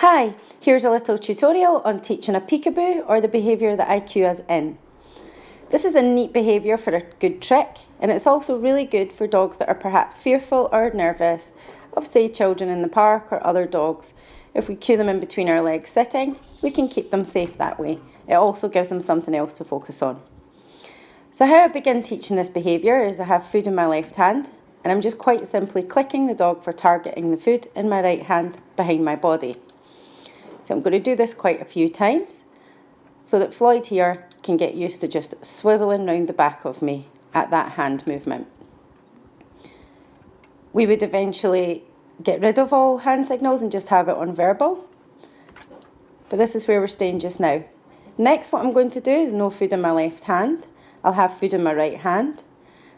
Hi, here's a little tutorial on teaching a peekaboo or the behaviour that I cue us in. This is a neat behaviour for a good trick, and it's also really good for dogs that are perhaps fearful or nervous of, say, children in the park or other dogs. If we cue them in between our legs sitting, we can keep them safe that way. It also gives them something else to focus on. So how I begin teaching this behaviour is I have food in my left hand, and I'm just quite simply clicking the dog for targeting the food in my right hand behind my body. So I'm going to do this quite a few times so that Floyd here can get used to just swiveling round the back of me at that hand movement. We would eventually get rid of all hand signals and just have it on verbal, but this is where we're staying just now. Next, what I'm going to do is no food in my left hand. I'll have food in my right hand.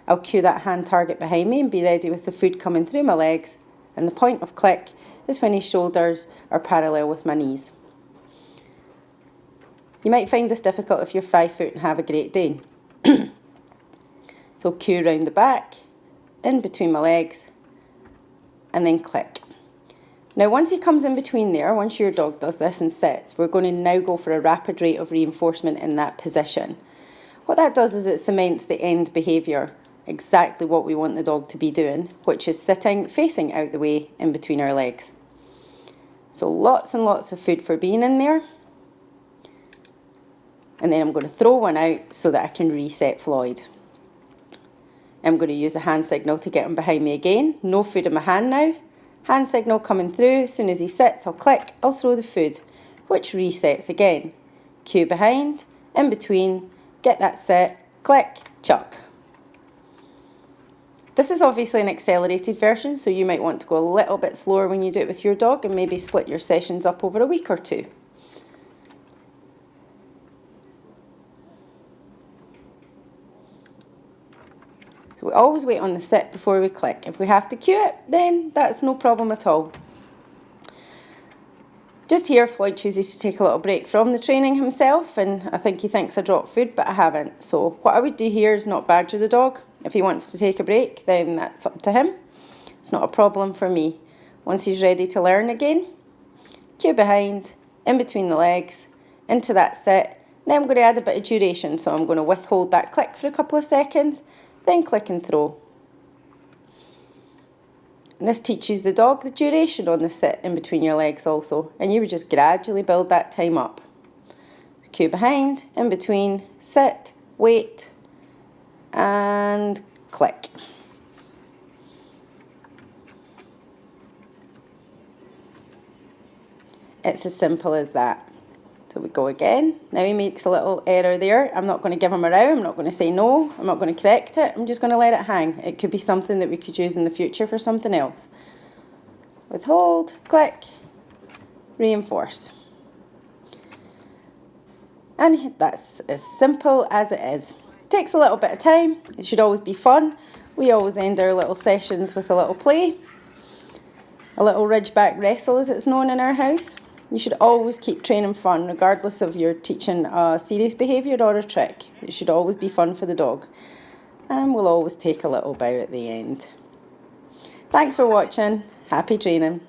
I'll cue that hand target behind me and be ready with the food coming through my legs, and the point of click is when his shoulders are parallel with my knees. You might find this difficult if you're 5 foot and have a Great Dane. So cue round the back, in between my legs, and then click. Now once he comes in between there, once your dog does this and sits, we're going to now go for a rapid rate of reinforcement in that position. What that does is it cements the end behaviour, exactly what we want the dog to be doing, which is sitting, facing out the way in between our legs. So lots and lots of food for being in there. And then I'm going to throw one out so that I can reset Floyd. I'm going to use a hand signal to get him behind me again. No food in my hand now. Hand signal coming through. As soon as he sits, I'll click, I'll throw the food, which resets again. Cue behind, in between, get that set, click, chuck. This is obviously an accelerated version, so you might want to go a little bit slower when you do it with your dog and maybe split your sessions up over a week or two. So we always wait on the sit before we click. If we have to cue it, then that's no problem at all. Just here, Floyd chooses to take a little break from the training himself, and I think he thinks I dropped food, but I haven't. So what I would do here is not badger the dog. If he wants to take a break, then that's up to him. It's not a problem for me. Once he's ready to learn again, cue behind, in between the legs, into that sit. Now I'm going to add a bit of duration, so I'm going to withhold that click for a couple of seconds, then click and throw. And this teaches the dog the duration on the sit in between your legs also, and you would just gradually build that time up. Cue behind, in between, sit, wait, and click. It's as simple as that. So we go again. Now he makes a little error there. I'm not going to give him a row. I'm not going to say no. I'm not going to correct it. I'm just going to let it hang. It could be something that we could use in the future for something else. Withhold, click, reinforce. And that's as simple as it is. It takes a little bit of time. It should always be fun. We always end our little sessions with a little play. A little ridgeback wrestle, as it's known in our house. You should always keep training fun, regardless of you're teaching a serious behaviour or a trick. It should always be fun for the dog. And we'll always take a little bow at the end. Thanks for watching. Happy training.